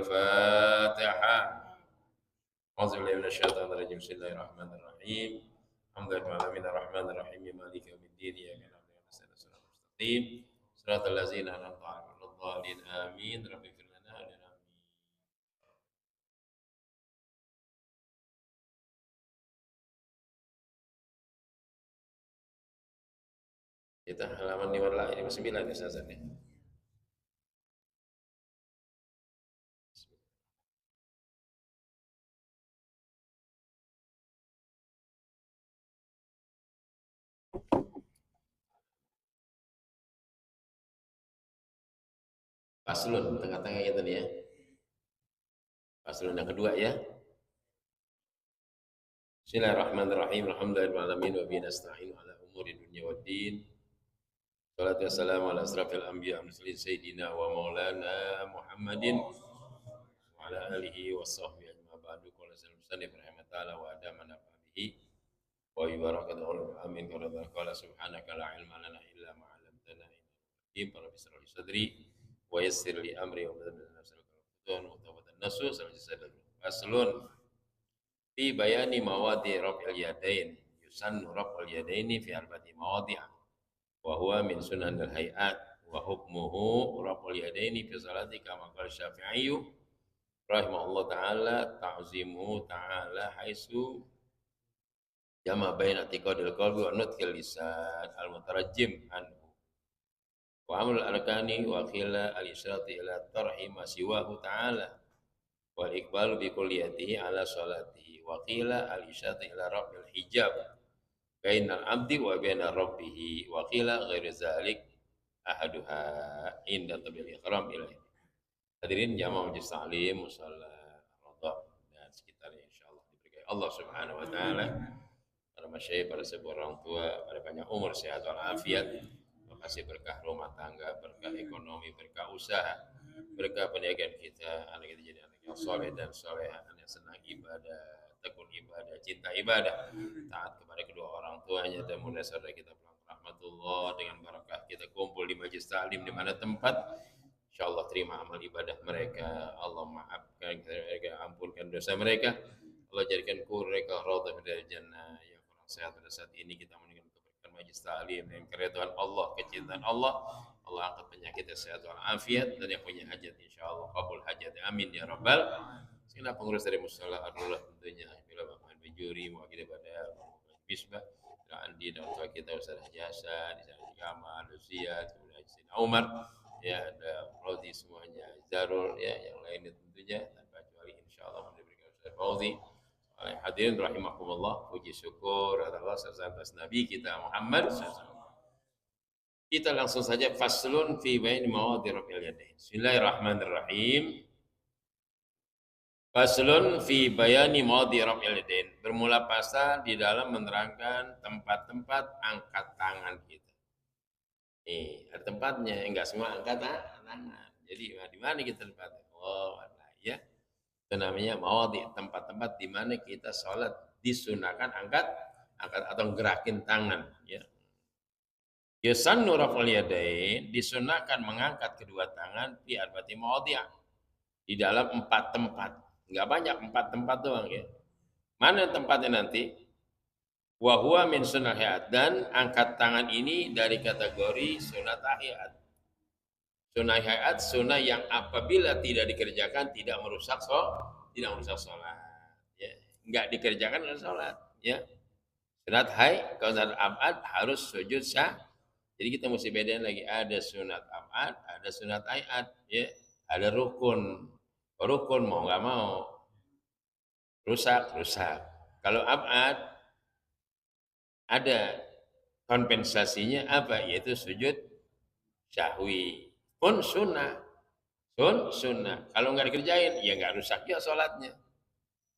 Al-Fatihah. A'udzubillahi minasyaitonir rajim. Bismillahirrahmanirrahim. Alhamdulillahil alamin arrahmanir rahim maliki yaumiddin iyyaka na'budu wa iyyaka nasta'in mustaqim shiratal ladzina an'amta 'alaihim ghairil dhalin amin. Rabbi ighfir lana wa lana. Kita halaman 59 ya Ustaz ya. Paslun tengah-tengah gitu nih ya. Paslun yang kedua ya. Bismillahirrahmanirrahim. Alhamdulillahirabbil alamin wa bihi nasta'in ala umuri dunya waddin. Salatu wassalamu ala asrafil anbiya wal mursalin sayyidina wa maulana Muhammadin wa ala alihi wa sahbihi ajma'in ba'du qala sallallahu alaihi ta'ala wa adama nafabihi wa yubarakatuhu amin qala subhanaka la ilma lana illa ma 'allamtana innaka rabbi shrah li sadri wa yassir li amri wa hlul 'uqdatam min lisani faslun fi bayani mawadi raf'il yadain yusannu raf'ul yadaini fi arba'ati mawadi' wa huwa min sunanil hayat wa hukmuhu raf'ul yadaini fi salati kama qala Syafi'i rahimahullah taala ta'zimu ta'ala haitsu jama baina tiqadil qalbi wa nutqil lisan al mutarajjim anhu wa amrul arkani wa khila al isyarati ila tarhi ma siwahu ta'ala wal iqbalu bi kulliyatihi ala salatihi wa qila al isyarati ila rabbil hijab bainal abdi wa baina rabbih wa qila ghairu zalik ahaduha inda tabil ikram ilahi. Hadirin jamaah majelis taklim musalla radha dan sekitarnya insyaallah diberkahi Allah Subhanahu wa taala, para masyayikh, para sepuh orang tua, pada banyak umur sehat walafiat, kasih berkah rumah tangga, berkah ekonomi, berkah usaha, berkah pendidikan kita, anak kita jadi anak yang soleh dan soleha, anak yang senang ibadah, tekun ibadah, cinta ibadah, taat kepada kedua orang tuanya, dan mudah saudara kita pulang rahmatullah dengan barakah kita kumpul di majelis taklim di mana tempat. InsyaAllah terima amal ibadah mereka, Allah maafkan mereka, ampunkan dosa mereka, Allah jadikan mereka raudhah dari jannah. Yang kurang sehat pada saat ini kita meninggalkan keberkahan majelis taklim dengan keridhaan Allah, kecintaan Allah, Allah angkat penyakitnya sehat walafiat, dan yang punya hajat insyaallah kabul hajat, amin ya rabbal. Sehingga pengurus dari musyawarah Ar-Rulah tentunya bila Muhammad Bajuri mewakili pada Misbah dan Andi dan tua kita Ustaz Jasa di sana Jamal Lucia kemudian Haji Umar ya, ada Fauzi semuanya, Zarul ya, yang lainnya tentunya tanpa kecuali insyaallah diberikan Ustaz Fauzi. Hadirin rahimakumullah, puji syukur atas atas Nabi kita Muhammad SAW. Kita langsung saja faslun fi baini mawadhi raf'il yadain. Bismillahirrahmanirrahim. Faslun fi bayani mawadhi raf'il yadain. Bermula pasal di dalam menerangkan tempat-tempat angkat tangan kita. Nih, ada tempatnya, enggak semua angkat tangan. Jadi di mana kita tempatnya? Oh, ya. Itu namanya mawadhi, tempat-tempat di mana kita sholat disunahkan angkat atau gerakin tangan, ya. Yusannu raf'ul yadain, disunahkan mengangkat kedua tangan fi arba'ati mawadhi', di dalam 4 tempat. Enggak banyak, 4 tempat doang ya. Mana tempatnya nanti? Wa huwa min sunnah hayat, dan angkat tangan ini dari kategori sunat hayat. Sunnah hayat, sunnah yang apabila tidak dikerjakan tidak merusak sholat. Ya. Enggak dikerjakan dengan sholat. Ya. Sunat hayat, kalau sunat abad harus sujud sah. Jadi kita mesti bedain lagi, ada sunat abad, ada sunat hayat. Ya. Ada rukun. Rukun mau nggak mau rusak. Kalau abad ada kompensasinya apa? Yaitu sujud syahwi. Pun sunnah. Kalau nggak dikerjain, ya nggak rusak juga sholatnya.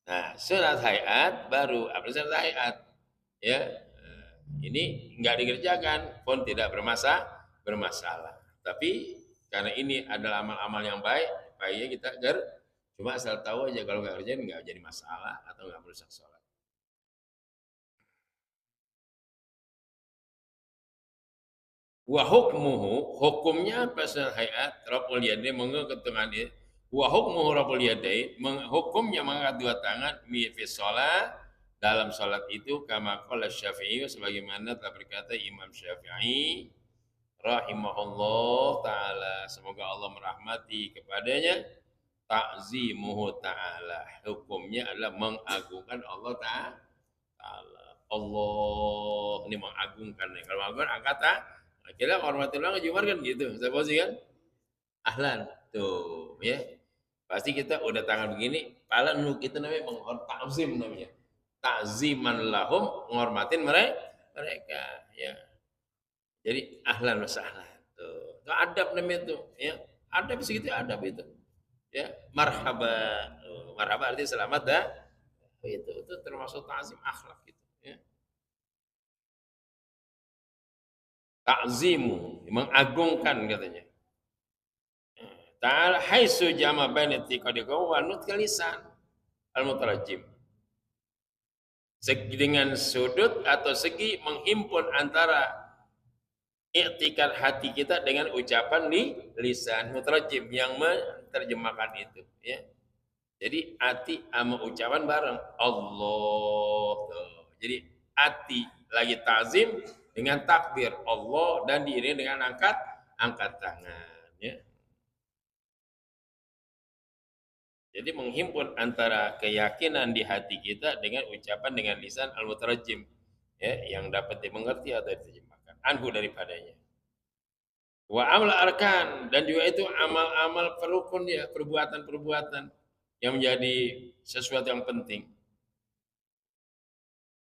Nah, sunat hayat baru apa sunat hayat? Ya, ini nggak dikerjakan pun tidak bermasalah. Tapi karena ini adalah amal-amal yang baik, baiknya kita cuma asal tahu aja kalau nggak kerjain nggak jadi masalah atau nggak merusak sholat. Wa hukmuhu, hukumnya apa sunat hayat? Raf'ul yadain, mengangkat tangan Wa hukmuhu raf'ul yadain, hukumnya mengangkat dua tangan fi shalah, dalam salat itu kama qala Syafi'i, sebagaimana telah berkata Imam Syafi'i rahimahullah taala, semoga Allah merahmati kepadanya, ta'zimuhu ta'ala, hukumnya adalah mengagungkan Allah taala. Allah ini mengagungkan. Kalau mengagungkan angkat akhirnya hormatin orang Jumat kan gitu. Saya posisi kan ahlan tuh ya. Pasti kita udah tangan begini, pala nunduk, itu namanya ta'zim namanya. Ta'ziman lahum, menghormatin mereka ya. Jadi ahlan wa sahlan tuh. Itu adab namanya tuh ya. Adab segitu adab itu. Ya, marhaba. Marhaba artinya selamat dah. Itu termasuk ta'zim akhlak gitu ya. Ta'zimu, mengagungkan katanya. Ta'ala haitsu jama baina tiqadikum wa nutqil lisan al-mutarajjim. Dengan sudut atau segi menghimpun antara i'tikad hati kita dengan ucapan di lisan mutarajjim yang menerjemahkan itu ya. Jadi hati sama ucapan bareng Allah tuh. Jadi hati lagi ta'zim dengan takbir Allah dan diiringi dengan angkat tangan ya. Jadi menghimpun antara keyakinan di hati kita dengan ucapan dengan lisan al-mutarajjim ya, yang dapat dimengerti atau diterjemahkan anhu daripadanya. Wa amal arkan, dan juga itu amal-amal perukun ya, perbuatan-perbuatan yang menjadi sesuatu yang penting.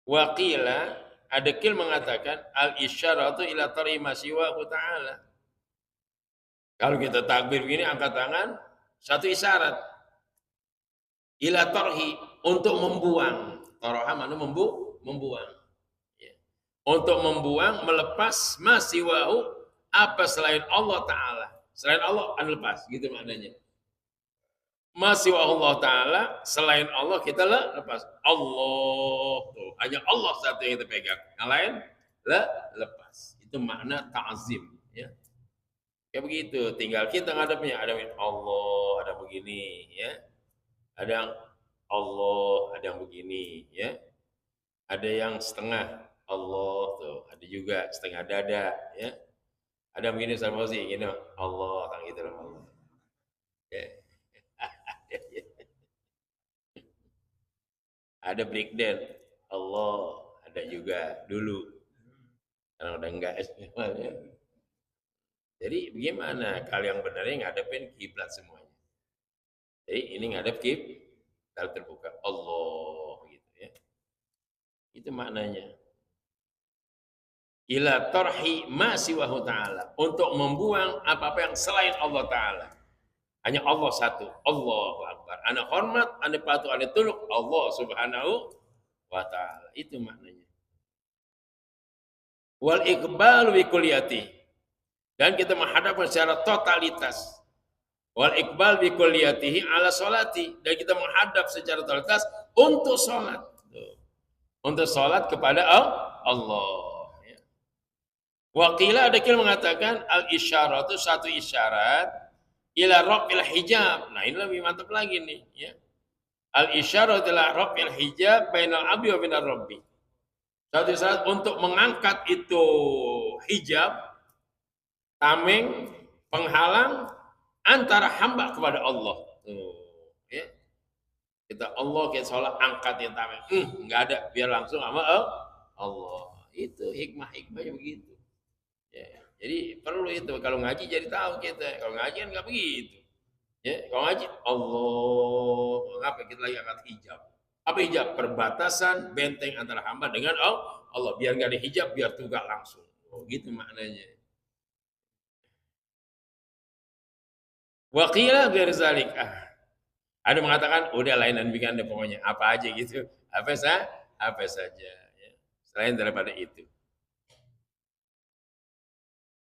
Wa qila, adakil mengatakan al-isyaratu ila tarima siwahu ta'ala. Kalau kita takbir begini angkat tangan, satu isyarat ila tarhi, untuk membuang. Taraha mana membuang. Ya. Untuk membuang, melepas masiwahu, apa selain Allah Ta'ala. Selain Allah, lepas. Gitu maknanya. Masiwa Allah Ta'ala, selain Allah kita lepas. Allah. Tuh, hanya Allah satu yang kita pegang. Yang lain, lepas. Itu makna ta'zim. Ya. Kayak begitu. Tinggal kita ngadepnya. Ada Allah, ada begini. Ya. Ada yang Allah, ada yang begini ya. Ada yang setengah Allah tuh, ada juga setengah dada ya. Ada yang begini sama sih gini Allah, kan gitu loh Allah. Ya. Ada breakdown Allah, ada juga dulu. Karena udah enggak ya. Jadi bagaimana kalau yang benarnya ngadepin kiblat semuanya. Jadi ini ngadep kalau terbuka Allah gitu ya. Itu maknanya. Ila tarhi ma siwahu ta'ala, untuk membuang apa-apa yang selain Allah Ta'ala. Hanya Allah satu, Allahu Akbar. Ana hormat, ana patuh, ana tunduk Allah Subhanahu wa Ta'ala. Itu maknanya. Wal iqbal bi kulliyati, dan kita menghadapkan secara totalitas. Wal iqbal bi kulliyatihi ala salati, dan kita menghadap secara totalitas untuk salat. Untuk salat kepada Allah. Waqila, ada kira mengatakan al-isyaratu, satu isyarat ila raf'il hijab. Nah, ini lebih mantap lagi nih ya. Al-isyaratu ila raf'il hijab bainal abdi wa bainar rabbi. Satu isyarat untuk mengangkat itu hijab, tameng, penghalang antara hamba kepada Allah. Ya. Kita Allah, kita sholat, angkat yang tameng. Enggak ada, biar langsung sama Allah. Itu hikmah-hikmahnya begitu. Ya, jadi perlu itu, kalau ngaji jadi tahu kita. Kalau ngaji kan nggak begitu. Ya, kalau ngaji Allah, ngapa kita lagi angkat hijab? Apa hijab? Perbatasan benteng antara hamba dengan Allah. Biar nggak ada hijab, biar tugak langsung. Oh, gitu maknanya. Waqila biar zalik. Ada mengatakan udah lainan bikin deh pokoknya apa aja gitu. Apa saja. Ya. Selain daripada itu.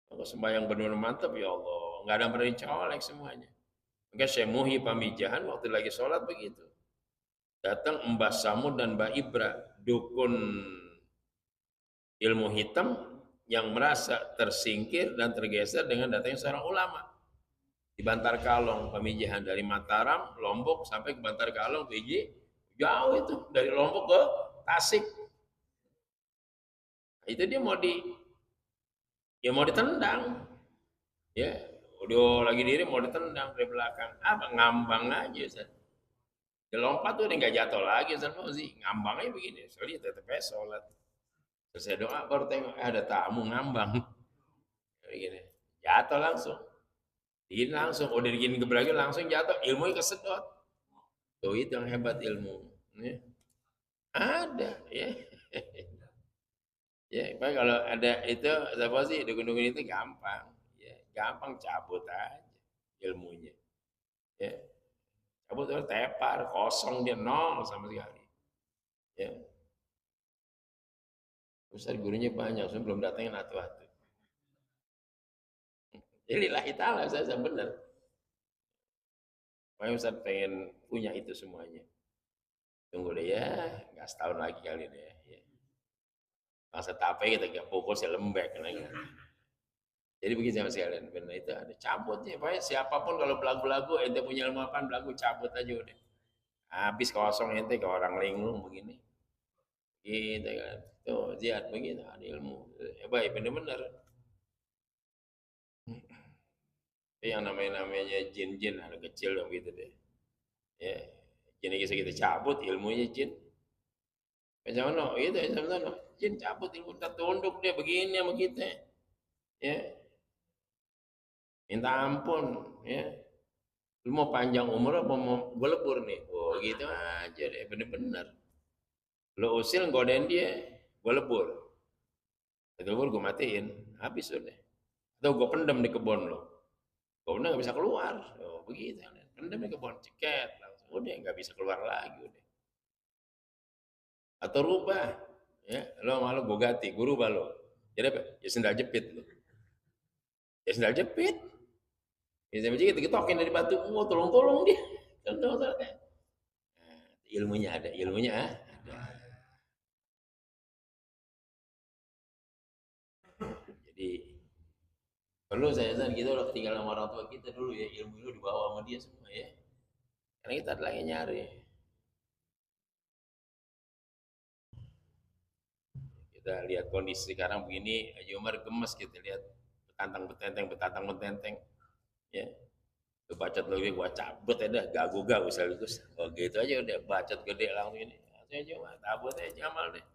Kalau sembahyang benar mantap ya Allah, nggak ada yang berani colek semuanya. Maka Syekh Muhi Pamijahan waktu lagi sholat begitu. Datang Mbah Samud dan Mbah Ibra, dukun ilmu hitam yang merasa tersingkir dan tergeser dengan datangnya seorang ulama. di Bantar Kalong, pemijahan dari Mataram, Lombok sampai ke Bantar Kalong, PJ, jauh itu dari Lombok ke Tasik. Itu dia mau ya mau ditendang, ya udah lagi diri mau ditendang dari belakang, apa ngambang aja, Ustaz. Dia lompat tuh udah nggak jatuh lagi, Ustaz Fauzi, ngambang aja begini, soalnya tetep aja sholat. Terus saya doa baru tengok ada tamu ngambang, begini, jatuh langsung. Ini langsung, udah digini gebrakin langsung jatuh, ilmunya kesedot. Tuh itu yang hebat ilmu. Ya. Ada, ya. Ya, Pak, kalau ada itu apa sih dukun-dukun itu gampang. Ya, gampang cabut aja ilmunya. Ya, cabut terus tepar, kosong dia nol sama sekali. Ya, Ustaz gurunya banyak, saya belum datangin atu-atu. Jadi lillahi ta'ala saya benar. Makanya Ustaz pengen punya itu semuanya. Tunggu deh ya, nggak setahun lagi kali deh. Ya. Masa tape kita gak pukul saya lembek. Jadi begitu sama sekalian, benar itu ada cabutnya. Pokoknya siapapun kalau belagu-lagu, ente punya ilmu apa, belagu cabut aja udah. Habis kosong ente ke orang linglung begini. Gitu kan. Tuh, lihat begitu ada ilmu. Baik, benar-benar. Yang namanya jin-jin, anak kecil dong gitu deh. Ya, jin bisa kita cabut ilmunya jin. Macam mana? Itu macam mana? Jin cabut ilmu, kita tunduk dia begini sama kita. Ya, minta ampun. Ya, lu mau panjang umur apa mau belebur nih? Oh gitu aja deh, bener-bener. Lu usil godain dia, gue lebur. Gue lebur gue matiin, habis udah. Atau gue pendem di kebun lo. Gue udah nggak bisa keluar. Oh begitu, pendem di kebun, ceket langsung. Udah nggak bisa keluar lagi udah. Atau rubah, ya lo malu gue ganti, gue rubah lo. Jadi apa? Ya sendal jepit lo. Ya sendal jepit. Ya sendal jepit, diketokin dari batu. Oh tolong-tolong dia. Tolong-tolong. Nah, ilmunya ada, ilmunya ada. Jadi perlu saya san kita udah ketinggalan sama orang tua kita dulu ya, ilmu itu dibawa sama dia semua ya. Karena kita lagi nyari. Kita lihat kondisi sekarang begini, Haji Umar gemes kita lihat betantang betenteng ya. Bacot lagi gua cabut aja gagu gagu sekaligus. Oh gitu aja udah bacot gede langsung ini. Saya cuma tabut aja Jamal deh.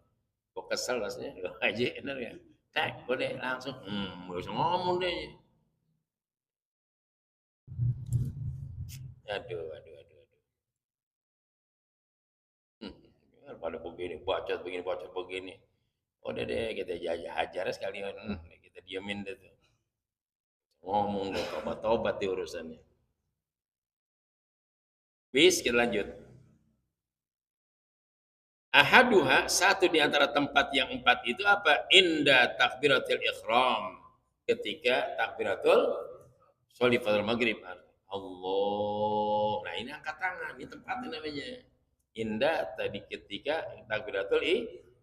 Gua kesel rasanya. Lo aja bener ya. Tak, gua deh langsung. Gak usah ngomong deh. Aduh, aduh, aduh, aduh. Pada begini, bacot begini. Udah deh kita jajah hajar sekalian. Kita diamin deh tuh. Ngomong deh, tobat-tobat di urusannya. Bis, kita lanjut. Ahaduha, satu di antara tempat yang empat itu apa? Inda takbiratul ikhram. Ketika takbiratul sholifatul maghrib. Allah. Nah ini angkat tangan, ini tempatnya namanya. Indah tadi ketika takbiratul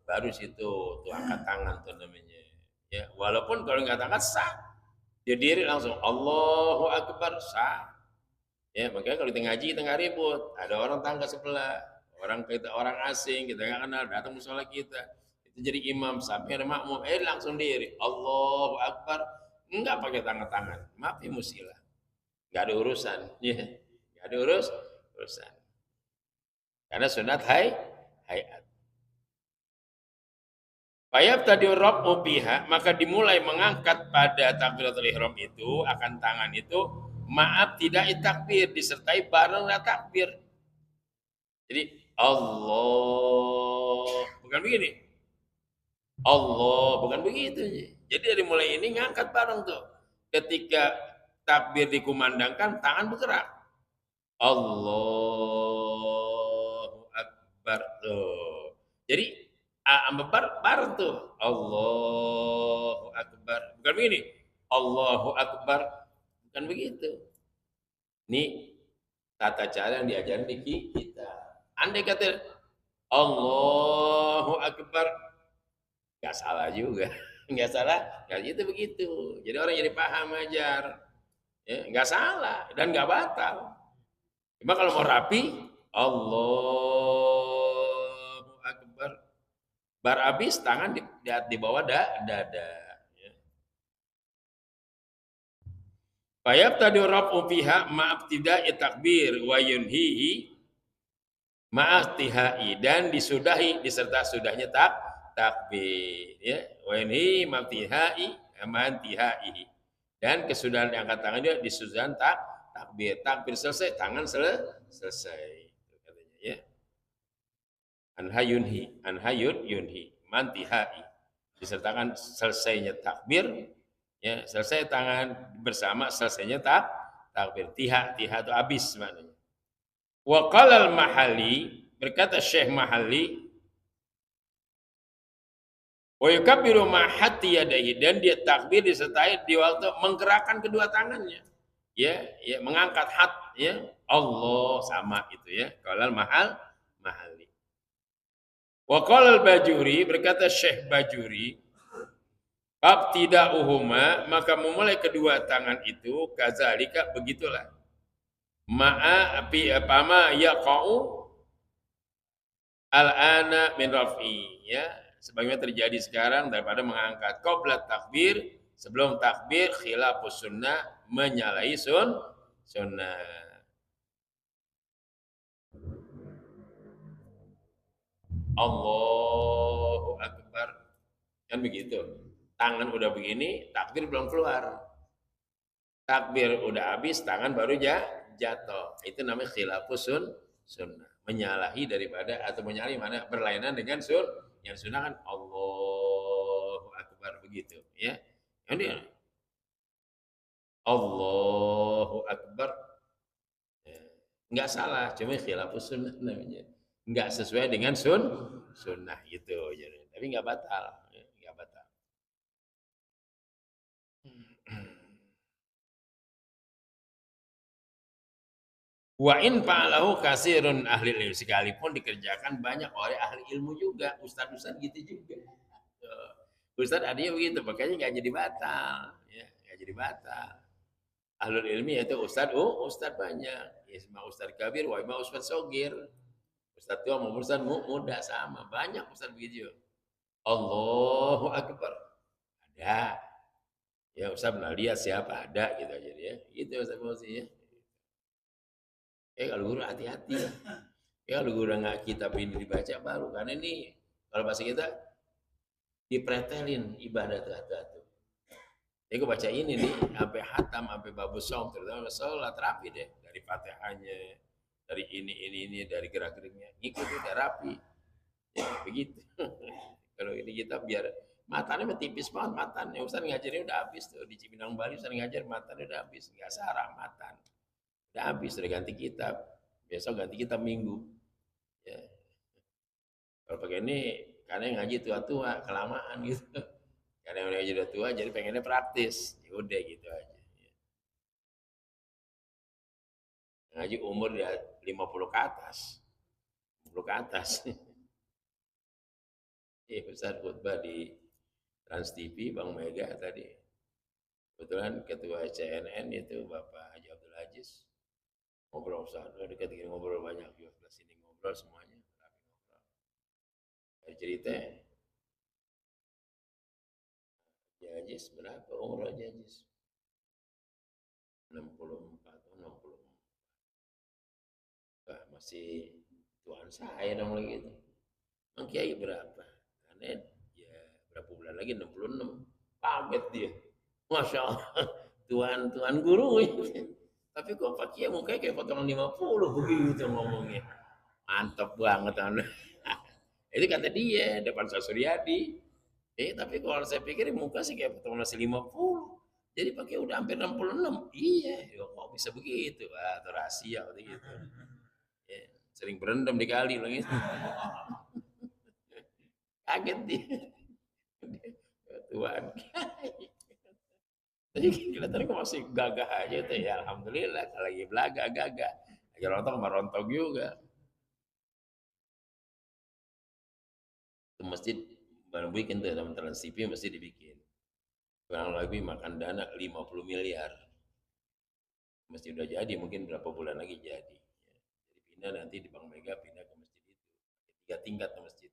baru situ tuh angkat tangan tuh namanya. Ya, walaupun kalau nggak angkat sah, dia diri langsung Allahu Akbar sah. Ya, makanya kalau kita ngaji kita nggak ribut. Ada orang tangga sebelah, orang asing kita nggak kenal datang musola kita. Itu jadi imam sampai ada makmum, langsung diri Allahu Akbar, nggak pakai tangan-tangan. Maaf ya musilah, nggak ada urusan. Ya, nggak ada urusan. Karena sunat hayat. Fayab tadi rabu biha, maka dimulai mengangkat pada takbiratul ihram itu akan tangan itu maaf tidak takbir disertai bareng takbir. Jadi Allah bukan begini. Allah bukan begitu. Jadi dari mulai ini ngangkat bareng tuh. Ketika takbir dikumandangkan tangan bergerak. Allahu Akbar tuh. Jadi bareng tuh. Allahu Akbar. Bukan begini. Allahu Akbar. Bukan begitu. Ini tata cara yang diajarin di kita. Andai kata Allahu Akbar, nggak salah juga. Nggak salah, nggak itu begitu. Jadi orang jadi paham ajar. Ya, nggak salah dan nggak batal. Cuma kalau mau rapi, Allahu Akbar. Bar habis tangan di bawah dada. Ya. Fayabtadi raf'u fiha ma'abtida'i takbir wa yunhihi ma'atihai dan disudahi diserta sudahnya takbir ya wa yunhihi ma'atihai ma'antihai dan kesudahan angkat tangan dia disudahan takbir selesai tangan selesai katanya ya anhayun yunhi mantihai disertakan selesainya takbir ya selesai tangan bersama selesainya takbir tiha itu habis maknanya wa qala al mahali berkata Syekh Mahali wa yukabbiru ma hatti yadayhi dan dia takbir disertai di waktu menggerakkan kedua tangannya ya mengangkat ya Allah sama itu ya qala al mahali wa qala al bajuri berkata Syekh Bajuri bab tidak uhuma maka memulai kedua tangan itu kazalika begitulah ma'a api apama yaqau al-ana min raf'i ya sebagaimana terjadi sekarang daripada mengangkat qabla takbir sebelum takbir khilafus sunnah menyalahi sunnah Allahu Akbar kan begitu tangan udah begini takbir belum keluar takbir udah habis tangan baru jatuh itu namanya khilafus sunnah menyalahi daripada atau menyalahi mana berlainan dengan yang sunnah kan Allahu Akbar begitu ya ini Allahu Akbar ya. Nggak salah cuma khilafus sunnah namanya nggak sesuai dengan sunnah gitu jadi tapi nggak batal ya. Nggak batal Wa in fa'alahu kasirun ahli ilmu sekalipun dikerjakan banyak oleh ahli ilmu juga, ustaz-ustaz gitu juga. Ustaz adanya begitu, makanya nggak jadi batal, ya nggak jadi batal. Ahlul ilmi yaitu ustaz, ustaz banyak. Isma ustaz kabir, wa ima ustaz sogir. Ustaz tua mau ustaz muda sama, banyak ustaz begitu. Allahu Akbar. Ada. Ya ustaz pernah lihat siapa ada gitu aja ya. Gitu ustaz Fauzi ya. Kalau guru hati-hati ya. Kalau guru nggak kitab ini dibaca baru karena ini kalau bahasa kita dipretelin ibadah tuh. Jadi gue baca ini nih sampai hatam sampai babus som terutama sholat rapi deh dari fatihahnya dari ini dari gerak-geriknya ngikut udah rapi ya begitu. Kalau ini kita biar matanya tipis banget matanya Ustaz ngajarin udah habis tuh di Cipinang Bali Ustaz ngajar matanya udah habis nggak sarah matan udah habis udah ganti kitab besok ganti kitab minggu ya kalau pakai ini karena yang ngaji tua-tua kelamaan gitu karena yang ngaji udah tua jadi pengennya praktis ya udah gitu aja ngaji umur ya 50 ke atas 50 ke atas Ustaz khutbah di Trans TV Bang Mega tadi kebetulan ketua CNN itu Bapak Haji Abdul Aziz ngobrol Ustaz dekat gini ngobrol banyak juga sini ngobrol semuanya dari cerita Jajis berapa umur Jajis 64 atau 64 Wah, masih tuan saya dong lagi itu Bang Kiai berapa karena ya berapa bulan lagi 66 kaget dia Masya Allah tuan guru tapi kok Pak Kiai mukanya kayak potongan 50 begitu ngomongnya mantap banget anda itu kata dia depan Pak Suryadi tapi kalau saya pikir muka sih kayak potongan nasi 50 jadi pakai udah hampir 66 iya kok bisa begitu itu rahasia gitu ya, sering berendam di kali loh gitu kaget dia tuan jadi kelihatannya kok masih gagah aja tuh ya alhamdulillah kalau lagi belaga gagah lagi rontok sama rontok juga itu masjid baru bikin tuh dalam Trans TV mesti dibikin kurang lebih makan dana 50 miliar Masjid udah jadi, mungkin berapa bulan lagi jadi. Jadi pindah nanti di Bank Mega, pindah ke masjid itu. 3 tingkat ke masjid.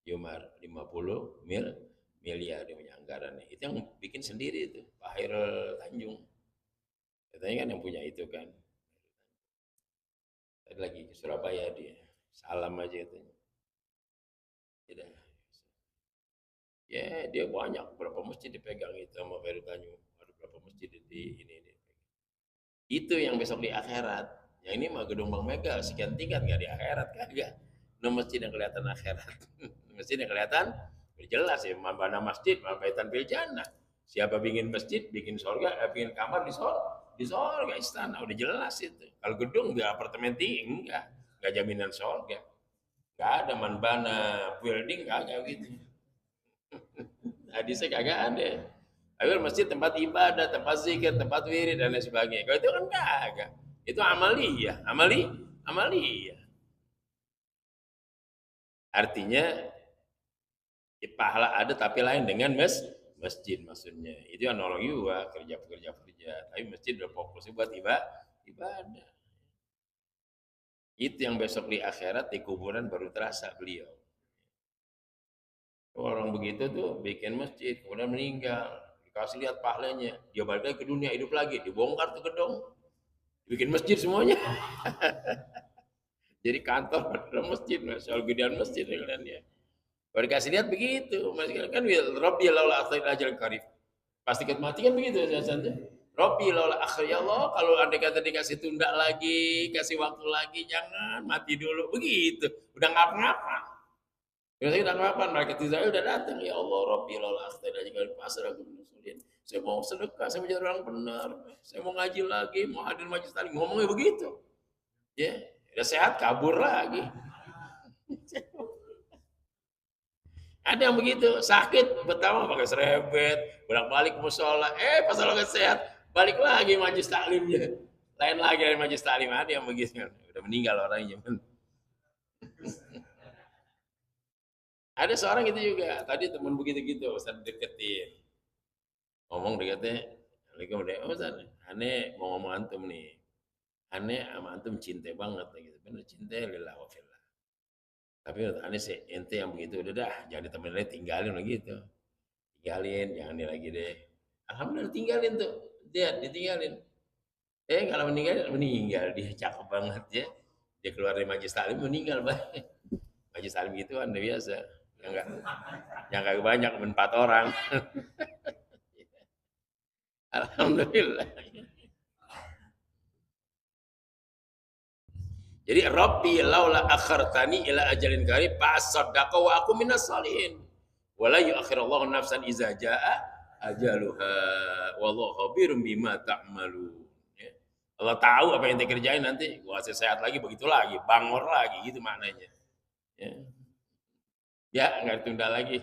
Yumar 50 miliar dia punya anggarannya. Itu yang bikin sendiri itu, Pak Hairul Tanjung. Katanya kan yang punya itu kan. Tadi lagi ke Surabaya dia. Salam aja itu. Tidak. Ya, dia banyak berapa masjid dipegang itu sama Hairul Tanjung. Ada berapa masjid di ini. Itu yang besok di akhirat. Yang ini mah gedung Bank Mega sekian tingkat nggak di akhirat kagak. No masjid yang kelihatan akhirat. Masjid yang kelihatan jelas ya, mana masjid, mabaitan fil jannah. Siapa bikin masjid, bikin surga, bikin kamar di surga istana udah jelas itu. Kalau gedung nggak apartemen tinggi enggak jaminan surga. Nggak ada manbana building kagak gitu. Hadisnya kagak ada. Tapi masjid tempat ibadah, tempat zikir, tempat wirid dan lain sebagainya. Kalau itu kan kagak. Itu amaliyah, amaliyah. Artinya ya, pahala ada tapi lain dengan masjid maksudnya. Itu analogi gua kerja. Tapi masjid udah fokusnya buat ibadah. Itu yang besok di akhirat di kuburan baru terasa beliau. Orang begitu tuh bikin masjid, kemudian meninggal. Dikasih lihat pahalanya. Dia balik lagi ke dunia, hidup lagi. Dibongkar tuh gedung. Bikin masjid semuanya. Jadi kantor adalah masjid, soal gedean masjid kan ya. Kalau dikasih lihat begitu, masih kan Rabbi laula akhir ajal karib. Pasti mati kan begitu saja. Rabbi laula akhir ya Allah, kalau andai kata dikasih tunda lagi, kasih waktu lagi, jangan mati dulu begitu. Udah ngapa-ngapa. Udah ngapa malaikat Israel udah datang, ya Allah Rabbi laula akhir ajal karib pasrah gunusulin. Saya mau sedekah, saya mau jadi orang benar, saya mau ngaji lagi, mau hadir majelis taklim, ngomongnya begitu. Ya, udah sehat kabur lagi. Ada yang begitu, sakit, pertama pakai serebet, bolak-balik musola, pas lagi sehat, balik lagi majelis taklimnya. Lain lagi dari majelis taklim, ada yang begitu. Udah meninggal orangnya. Ada seorang itu juga, tadi teman begitu gitu, Ustaz deketin. Ngomong deketnya, Assalamualaikum, oh Ustaz, aneh mau ngomong antum nih. Aneh sama antum cinta banget gitu. Bener cinta lillah wa fillah. Tapi menurut aneh sih ente yang begitu udah dah, jangan ditemenin lagi, tinggalin lagi gitu. Tinggalin, jangan dia lagi deh. Alhamdulillah tinggalin tuh. Dia ditinggalin. Kalau meninggal dia cakep banget ya. Dia keluar dari majelis taklim meninggal banget. Majelis taklim gitu kan udah biasa. Yang enggak banyak 4 orang. Alhamdulillah. Jadi Rabbi laula akhartani ila ajalin qarib fa asaddaqa wa aku minas salihin. Wala yuakhirullahu nafsan iza jaa ajaluha wallahu khabirum bima ta'malun. Ya. Allah tahu apa yang dikerjain nanti, gua kasih sehat lagi begitu lagi, bangor lagi gitu maknanya. Ya. Ya, enggak ditunda lagi.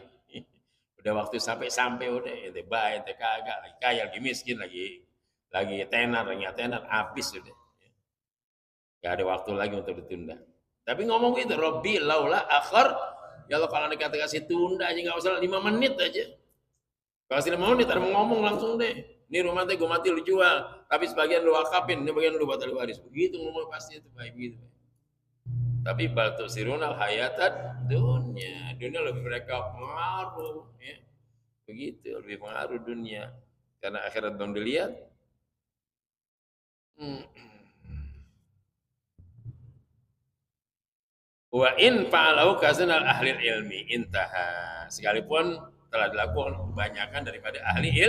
Udah waktu sampai udah ente baik, ente kagak, lagi kaya, lagi miskin, lagi tenar, habis udah. Gak ada waktu lagi untuk ditunda. Tapi ngomong gitu, Robbi laula akhir, ya Allah kalau dikata kasih tunda aja nggak usah 5 menit aja. Kalau 5 menit ada mau ngomong langsung deh. Ini rumah teh gue mati lu jual, tapi sebagian lu wakafin, ini bagian lu buat ahli waris. Begitu ngomong pasti itu baik begitu. Tapi batu sirunal hayatan dunia lebih mereka pengaruh, ya. Begitu lebih pengaruh dunia karena akhirat belum dilihat. Wa in fa'alahu kasanal ahli ilmi intaha. Sekalipun telah dilakukan kebanyakan daripada ahli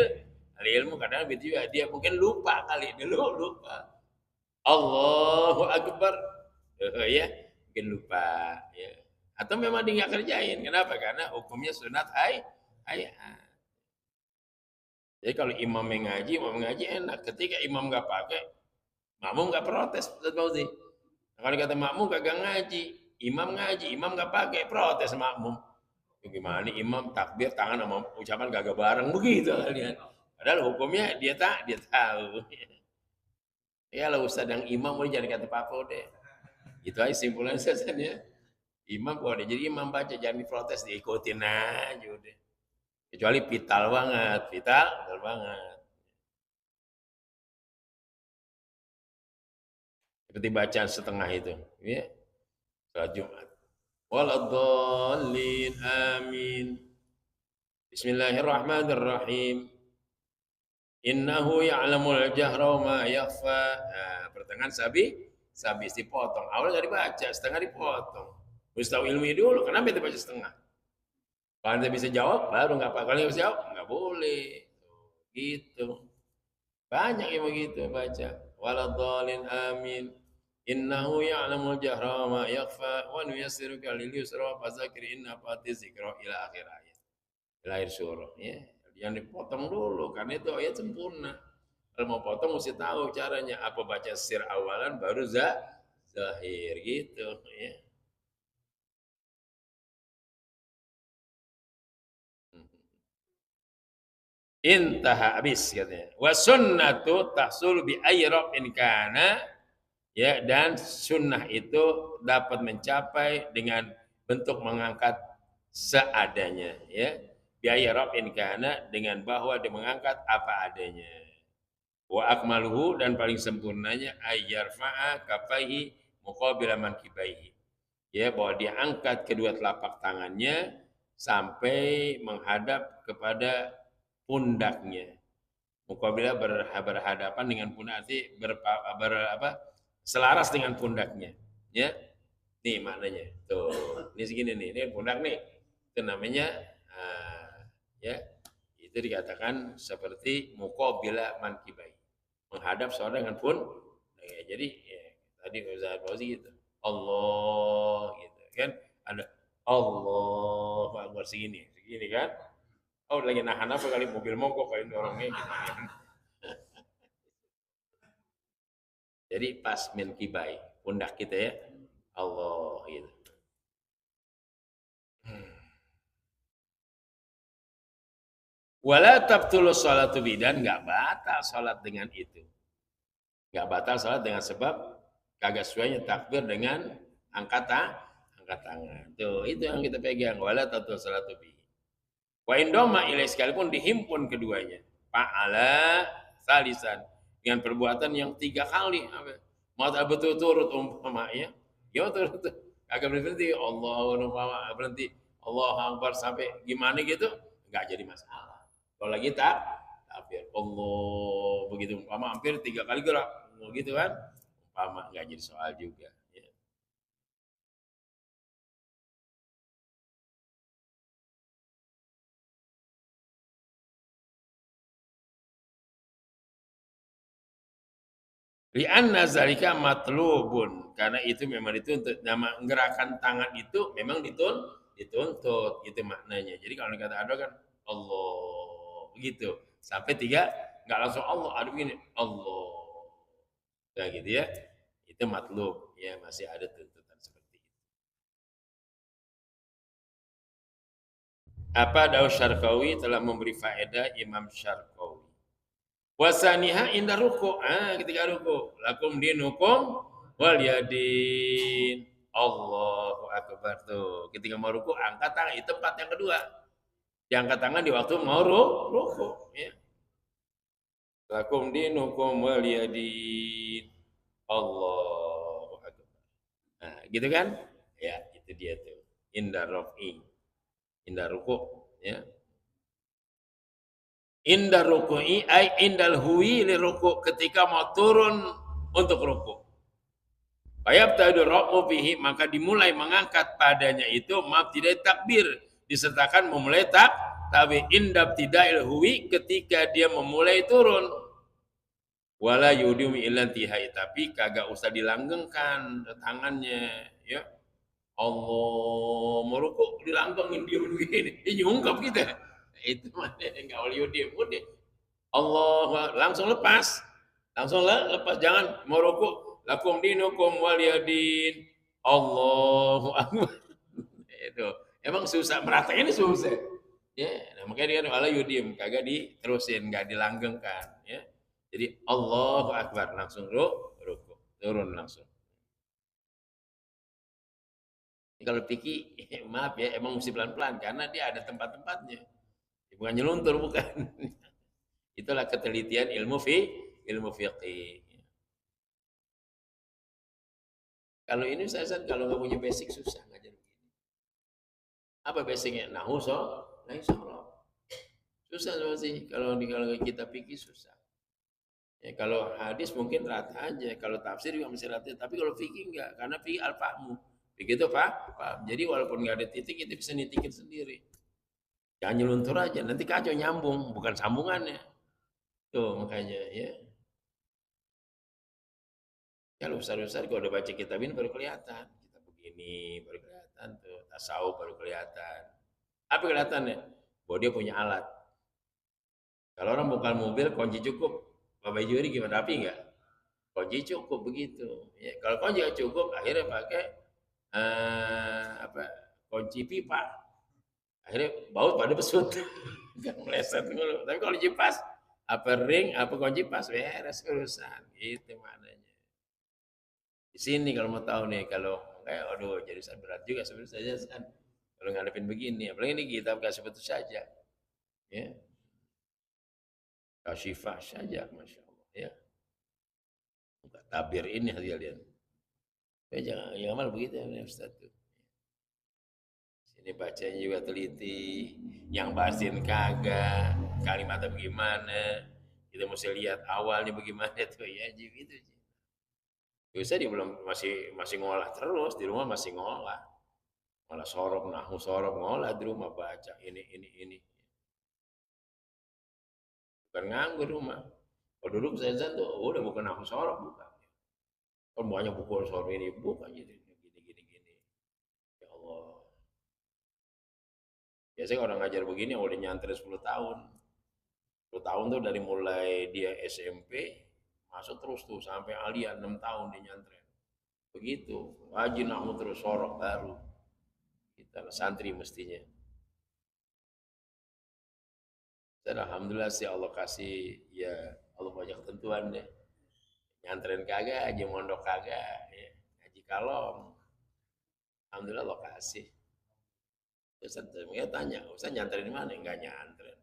ilmu kadang begitu juga dia mungkin lupa kali dulu lupa. Allahu akbar. Ya, mungkin lupa ya. Atau memang dia nggak kerjain. Kenapa? Karena hukumnya sunat ayat. Jadi kalau imam mengaji enak. Ketika imam nggak pakai, makmum nggak protes. Kalau kata makmum kagak ngaji, imam ngaji, imam nggak pakai, protes makmum. Gimana nih imam takbir tangan sama ucapan gagak bareng begitu kalian. Padahal hukumnya dia tahu. Ya lah ustaz yang imam boleh jangan kata apa deh. Itu aja simpulan saja ya. Imam boleh jadi imam baca jangan diprotes diikutin aja udah. Kecuali vital banget. Seperti bacaan setengah itu, ya. Salat Jumat. Waladhdallin amin. Bismillahirrahmanirrahim. Innahu ya'lamul jahra wa ma yakhfa. Nah, pertengahan habis dipotong. Awalnya nggak dibaca, setengah dipotong. Harus tahu ilmu dulu, kenapa itu baca setengah? Kalau anda bisa jawab, baru nggak apa. Kalau nggak bisa jawab, nggak boleh. Gitu. Banyak yang begitu baca. Waladhdallin amin. Innahu ya'lamul jahra wa ma yakhfa wa nuyassiruka lil yusra fadzakir in nafa'ati dzikra ila akhir ayat. Ila akhir surah, ya. Yang dipotong dulu karena itu ayat sempurna. Kalau mau potong mesti tahu caranya. Apa baca sir awalan baru zahir gitu, ya. Intaha habis katanya. Wa sunnatu tahsul bi ayrab in kana, ya, dan sunnah itu dapat mencapai dengan bentuk mengangkat seadanya, ya. Bi ayrab in kana, dengan bahwa dia mengangkat apa adanya. Wa akmaluhu, dan paling sempurnanya ayyarfa'a kafaihi muqabila mankibaihi. Ya, bahwa dia angkat kedua telapak tangannya sampai menghadap kepada pundaknya. Muqabila berhadapan dengan pundak, arti selaras dengan pundaknya. Ya, nih maknanya. Tuh, ini segini nih, ini pundak nih. Itu namanya ya, itu dikatakan seperti muqabila mankibai. Menghadap seorang dengan pun. Ya, jadi ya, tadi Ustaz Fauzi gitu. Allah gitu kan, ada Allah Akbar segini kan. Oh, lagi nahan apa kali, mobil mogok kali dorongnya gitu kan. Jadi pas min kibai, pundak kita ya. Allah gitu. Wala tabtulu sholatu bidan, nggak batal sholat dengan itu. Nggak batal sholat dengan sebab kagak sesuainya takbir dengan angkat tangan. Tuh, itu yang kita pegang. Wala tabtulu sholatu bidan. Wa indoma ilai, sekalipun dihimpun keduanya. Fa'ala salisan, dengan perbuatan yang 3 kali. Mau tak betul turut umpamanya. Ya turut. Agak berhenti Allah umpama berhenti Allah Akbar sampai gimana gitu, enggak jadi masalah. Kalau lagi takbir Allah begitu umpama hampir 3 kali gerak gitu kan. Umpama enggak jadi soal juga. Ya. Li'anna zalika matlubun, karena itu memang dituntut. Nama gerakan tangan itu memang dituntut, itu maknanya. Jadi kalau dikata ada kan Allah gitu. Sampai 3 enggak langsung Allah, ada begini Allah. Nah gitu ya. Itu matlub, ya masih ada tuntutan seperti itu. Apa Daud Syarqawi telah memberi faedah Imam Syarqawi. Wasaniha indah ruku. Ketika ruku. Lakum dinukum wal yadin. Allahu Akbar tuh. Ketika mau ruku, angkat tangan. Itu tempat yang kedua. Diangkat tangan di waktu mau ruku. Ya. Lakum dinukum wal yadin. Allahu Akbar. Nah, gitu kan? Ya, itu dia tuh. Indah rofi. Indah ruku. Ya. Indah ruku'i ay indal huwi li ruku, ketika mau turun untuk ruku. Fayabtadu ra'u fihi, maka dimulai mengangkat padanya itu mabtidai takbir, disertakan memulai takbir. Indab tida'il huwi, ketika dia memulai turun. Wala yudumi ilan tihai, tapi kagak usah dilanggengkan tangannya, ya. Allah meruku dilanggengin dia begini, ini ungkap kita. Itu mana enggak boleh yudim, udah. Allah langsung lepas. Langsung lepas, jangan mau rukuk. Lakum dinukum waliyadin. Allahu Akbar. Itu. Emang susah, merata ini susah. Ya, nah, makanya dia wala yudim, kagak diterusin, enggak dilanggengkan, ya. Jadi Allahu Akbar langsung rukuk, turun langsung. Kalau pikir maaf ya, emang mesti pelan-pelan karena dia ada tempat-tempatnya. Bukan nyeluntur, bukan. Itulah ketelitian ilmu fiqih. Kalau ini saya kalau nggak punya basic susah ngajar begini. Apa basicnya? Nahu so, nah insya Allah. Susah sih kalau kita pikir susah. Ya, kalau hadis mungkin rata aja, kalau tafsir juga masih rata, tapi kalau fikih enggak, karena fikih al-fahmu. Begitu Pak? Paham. Jadi walaupun nggak ada titik, itu bisa nitikin sendiri. Jangan nyeluntur aja, nanti kacau nyambung, bukan sambungannya. Tuh makanya ya. Kalau besar-besar kalau udah baca kitab ini baru kelihatan. Kitab begini baru kelihatan tuh, tasawuf baru kelihatan. Apa kelihatannya? Bahwa dia punya alat. Kalau orang bukan mobil, kunci cukup. Bapak Juri gimana, rapi enggak? Kunci cukup begitu. Ya, kalau kunci nggak cukup, akhirnya pakai apa? Kunci pipa. Akhirnya baut pada besut. Kan meleset dulu. Tapi kalau kunci pas, apa ring, apa kunci pas, beres urusan. Gitu maknanya. Di sini kalau mau tahu nih, kalau kayak aduh jadi berat juga sebenarnya saya kalau ngadepin begini, apalagi ini kita kasih betul saja. Ya, kasifah saja, masya Allah. Ya, tabir ini hadiah. Ya, jangan amal begitu ya Ustaz tuh. Sini bacanya juga teliti, yang bahasin kagak, kalimatnya bagaimana, kita mesti lihat awalnya bagaimana tuh ya, gitu. Bisa di belum masih ngolah terus di rumah masih ngolah, sorok nahu sorok ngolah di rumah baca ini, bukan nganggur rumah. Kalau dulu saya tuh udah bukan nahu sorok bukan, kan banyak buku sorok ini bukan gitu gini. Ya Allah. Biasanya orang ngajar begini udah nyantri 10 tahun. 10 tahun tuh dari mulai dia SMP masuk terus tuh sampai alia 6 tahun dia nyantri. Begitu, wajib nahu terus sorok baru. Kita santri mestinya. Dan alhamdulillah sih Allah kasih ya Allah banyak ketentuan deh. Nyantren kagak, aja mondok kagak, ya. Haji kalong. Alhamdulillah Allah kasih. Terus saya tanya, Ustaz nyantren di mana? Enggak nyantren.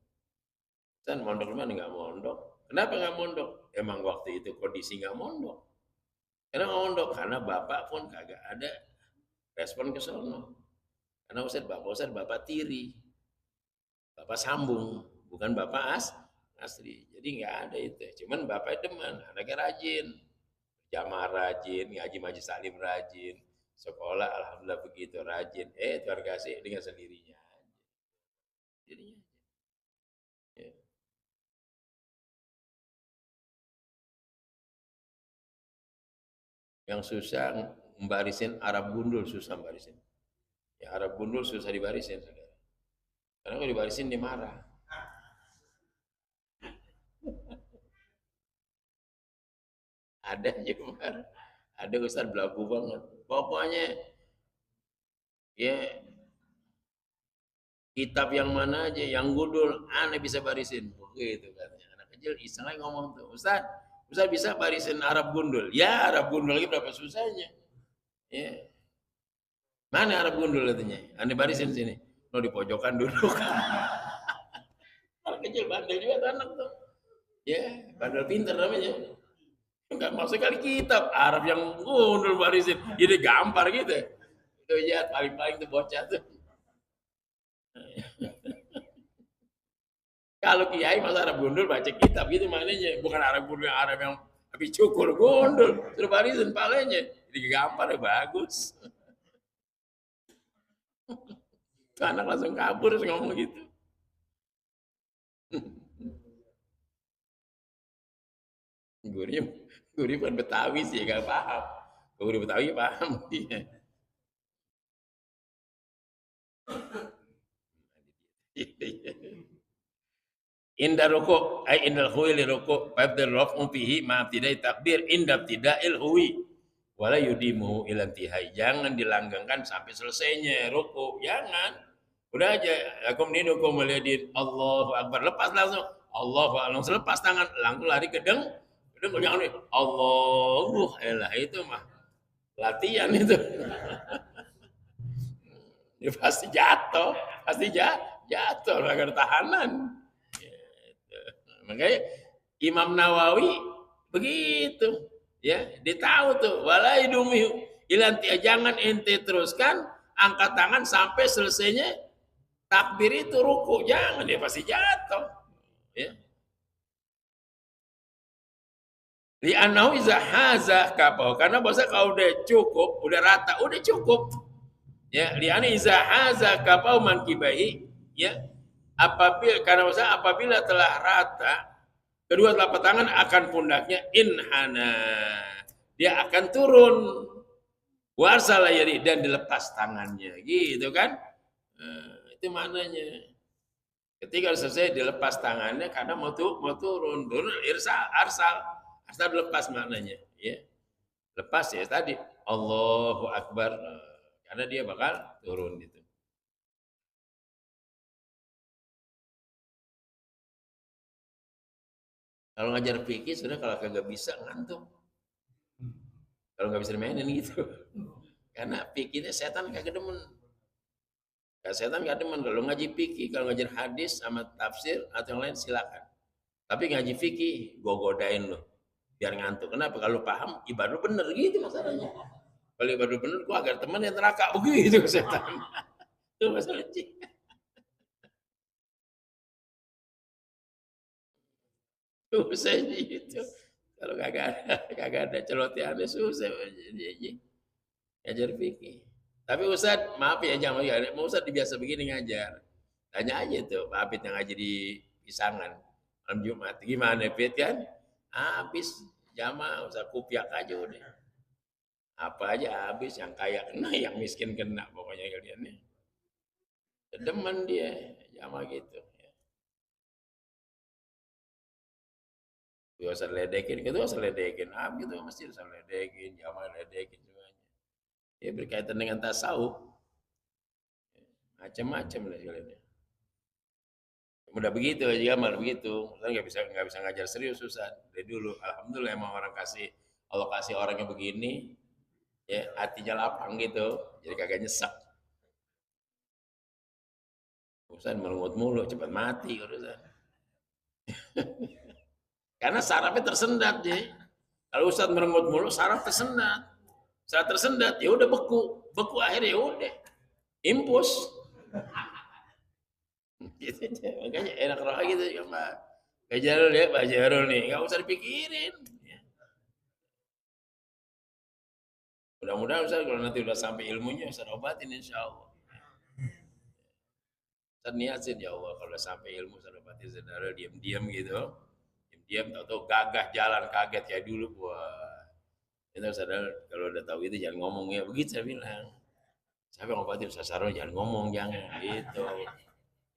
Ustaz mondok di mana? Enggak mondok. Kenapa enggak mondok? Emang waktu itu kondisi enggak mondok. Kenapa enggak mondok? Karena bapak pun kagak ada respon ke sono. Karena Ustaz bapak tiri. Bapak sambung, bukan bapak asli. Jadi enggak ada itu. Cuman bapak demen, anaknya rajin. Jamaah rajin, ngaji majelis salim rajin. Sekolah alhamdulillah begitu rajin. Tuhan kasih dengan sendirinya aja. Jadinya ya. Yang susah membarisin Arab gundul susah membarisin. Ya Arab gundul susah dibarisin, saudara. Karena kalau dibarisin dia marah. Ada juga, ada Ustaz belagu banget. Pokoknya ya kitab yang mana aja yang gundul aneh bisa barisin. Begitu katanya. Anak kecil iseng lagi ngomong tuh, Ustaz bisa barisin Arab gundul. Ya Arab gundul lagi berapa susahnya. Ya. Mana Arab gundul katanya? Anda barisin sini. Lo di pojokan duduk. Anak kecil bandel juga tuh anak tuh. Ya, bandel pinter namanya. Enggak masuk kali kitab Arab yang gundul barisin. Jadi gampar gitu. Itu ya paling-paling tuh bocah tuh. Kalau kiai masa Arab gundul baca kitab gitu maknanya, bukan Arab gundul yang Arab yang habis cukur gundul, terus barisin palanya. Jadi gampar ya bagus. Tuh anak langsung kabur terus ngomong gitu. Gurunya bukan Betawi sih, gak paham. Guru Betawi paham dia. Inda ruku ay indal huwi li ruku fabdal raf'u fihi ma ibtidai takbir inda ibtidail huwi wala yudimu ila intihai. Jangan dilanggengkan sampai selesainya ruku, jangan. Udah aja aku menidukum melihat Allahu akbar, lepas langsung Allahu akbar, langsung lepas tangan, langsung lari ke deng jangan Allahu elah, itu mah latihan itu. Ya pasti jatuh, jatuh agar tahanan. Makanya Imam Nawawi begitu, ya, dia tahu tuh wala idumi Jangan ente teruskan angkat tangan sampai selesainya takbir itu ruku, jangan, dia pasti jatuh. Ya. Li'annahu iza haza kapau, karena bahasa kalau udah cukup, udah rata, udah cukup. Ya, li'anna iza haza kapau mankibahi, ya. Apabila telah rata kedua telapak tangan akan pundaknya, inhana, dia akan turun, warsala yadi, dan dilepas tangannya, gitu kan? Nah, itu maknanya. Ketika selesai dilepas tangannya karena mau turun arsal dilepas maknanya, ya. Lepas ya tadi Allahu Akbar, karena dia bakal turun gitu. Kalau ngajar fikih sudah, kalau kagak bisa ngantuk. Kalau nggak bisa dimainin gitu. Karena fikihnya setan kagak demen. Setan gak demen kalau ngaji fikih, kalau ngajar hadis sama tafsir atau yang lain silakan. Tapi ngaji fikih, gue godain lo biar ngantuk. Kenapa? Kalau paham ibadah bener gitu masalahnya. Kalau ibadah bener, gue agar teman yang neraka begitu setan. Itu masalahnya. Susah gitu. Kalau kagak ada celoteannya susah jadi ngajar fikih. Tapi Ustaz, maaf ya, jangan mau Ustaz biasa begini ngajar. Tanya aja tuh Pak Apit yang ngaji di Pisangan malam Jumat. Gimana Pit kan? Habis jamaah Ustaz kupiak aja udah. Apa aja habis, yang kaya kena, yang miskin kena pokoknya kalian. Demen dia jamaah gitu. Gak usah ledekin, gitu usah ledekin. Gitu mesti usah ledekin, jamaah ledekin semuanya. Ya berkaitan dengan tasawuf, macam-macam lah kalian. Udah begitu aja, malah begitu. Nggak bisa ngajar serius, susah. Dari dulu, alhamdulillah emang Allah kasih orangnya begini, ya hatinya lapang gitu, jadi kagak nyesek. Ustaz melungut mulu, cepat mati urusan. Karena sarafnya tersendat ya. Kalau Ustaz merengut mulu, saraf tersendat. Saat tersendat, ya udah beku akhirnya ya udah, impus. Gitu aja. Makanya enak roh gitu ya Pak. Pak Jarul ya, Pak Jarul nih, nggak usah dipikirin. Mudah-mudahan Ustaz kalau nanti udah sampai ilmunya Ustaz obatin insya Allah. Ustaz niatin ya Allah kalau udah sampai ilmu Ustaz obatin saudara diam-diam gitu. Diam-diam tahu-tahu gagah jalan kaget kayak dulu. Wah. Itu saudara kalau udah tahu itu jangan ngomong ya. Begitu saya bilang. Saya ngobatin Ustaz Sarul jangan ngomong, jangan gitu.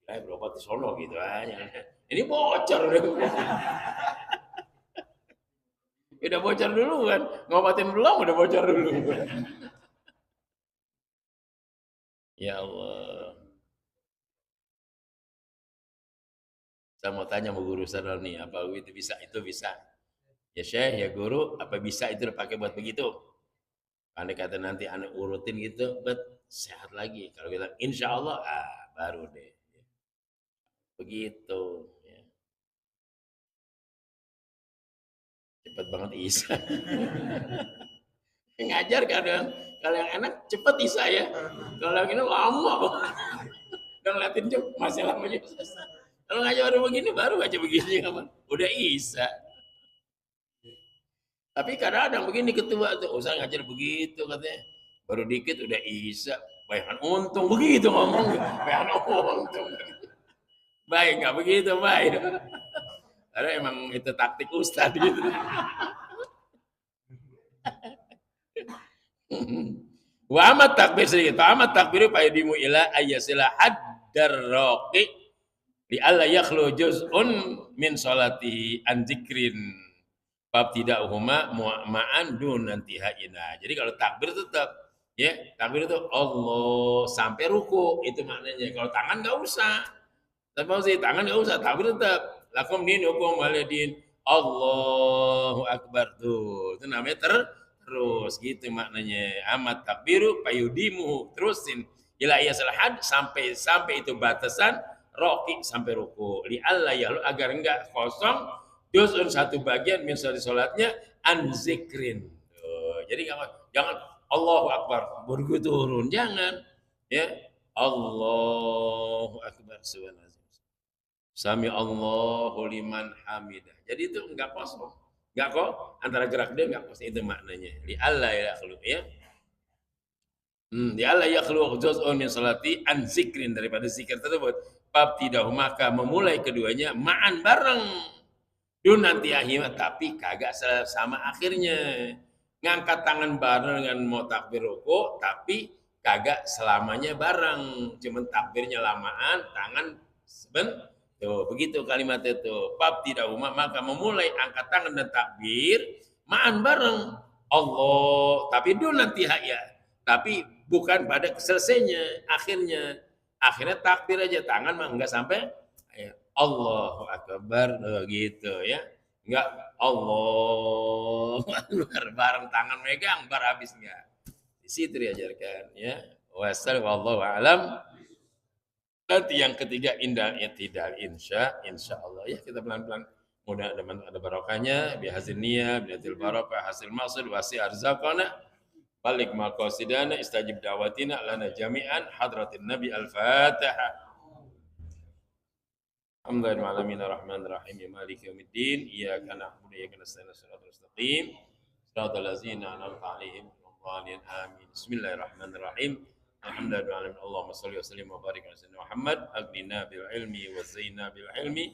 Berobat di sono gitu aja. Ini bocor udah. Udah bocor dulu kan, ngobatin belum udah bocor dulu. Ya Allah. Saya mau tanya sama guru saya nih, apa itu bisa? Itu bisa. Ya Syekh, ya guru, apa bisa itu dipakai buat begitu? Andai kata nanti anak urutin gitu, sehat lagi. Kalau kita insya Allah, baru deh. Begitu. Ya. Cepat banget Isa. Ngajar kadang, kalau yang enak cepat Isa ya. Kalau yang ini lama. Kalau ngeliatin masih lama juga. Kalau ngajar baru begini, baru aja begini. Udah Isa. Tapi kadang-kadang begini ketua tuh, usah ngajar begitu katanya. Baru dikit udah Isa. Bayangan untung begitu ngomong. Bayangan untung. Baik, nggak begitu, baik. Karena emang itu taktik Ustadz gitu. Wa amat takbir sedikit. Fa amat takbiru fa yadimu ila ayyasila haddar raqi li alla yakhlu juz'un min salatihi an dzikrin. Bab tidak huma ma'an dun nantihaina. Jadi kalau takbir tetap ya, takbir itu Allah sampai ruku itu maknanya. Kalau tangan enggak usah. Tapi sih tangan enggak usah, takbir tetap. Lakum dinukum walidin. Allahu akbar tuh. Itu namanya terus gitu maknanya. Amat takbiru payudimu terusin ila yasal had sampai itu batasan roki sampai ruku. Li Allah ya agar enggak kosong juz'un satu bagian min sholatnya an zikrin. Jadi jangan Allahu Akbar, baru turun. Jangan. Ya. Allahu Akbar. Subhanallah. Sami Allahu liman hamidah. Jadi itu enggak kosong. Enggak kok antara gerak dia enggak kosong, itu maknanya. Di Allah ya khluq ya. Di Allah ya khluq juz'un min salati an zikrin, daripada zikir tersebut. Bab tidak, maka memulai keduanya ma'an bareng. Dun nanti akhirnya tapi kagak sama akhirnya. Ngangkat tangan bareng dengan mau takbir rukuk tapi kagak selamanya bareng. Cuman takbirnya lamaan, tangan sebentar. Tuh, begitu kalimat itu. Bab tidak umat maka memulai angkat tangan dan takbir ma'an bareng. Allah, tapi dulu nanti ya. Tapi bukan pada selesainya, akhirnya. Akhirnya takbir aja, tangan mah enggak sampai ya, Allahu Akbar gitu ya. Enggak Allahu Akbar bareng tangan megang bar habis enggak. Di situ diajarkan ya. Wallahu a'lam. Nanti yang ketiga indah i'tidal insya Allah ya, kita pelan-pelan mudah ada barokahnya bi hazin niyah bil barokah hasil maksud wasi arzaqana balik maqasidana istajib dawatina lana jami'an hadratin nabi al-fatihah. Alhamdulillah alamin arrahmanir rahim maliki yaumiddin iyyaka na'budu wa iyyaka nasta'in shiratal mustaqim shiratal ladzina an'amta 'alaihim ghairil amin. Bismillahirrahmanirrahim. Alhamdulillah Allahumma shalli wa sallim wa barik ala sayyidina Muhammad aghnina bil ilmi wa zayyina bil ilmi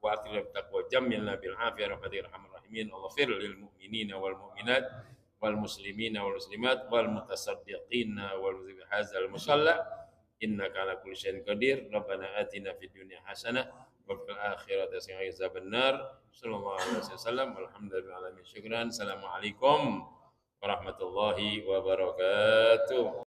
wa akril taqwa jammilna bil afiyah rahmatir rahmanir rahimin. Allahfir lil mu'minina wal mu'minat wal muslimina wal muslimat wal mutasaddiqina wal mudzikir hadzal musalla innaka ala kulli syai'in qadir. Rabbana atina fid dunya hasanah wa fil akhirati hasanah wa qina adzabannar. Sallallahu alaihi wasallam. Alhamdulillah alamin. Syukran. Assalamualaikum warahmatullahi wabarakatuh.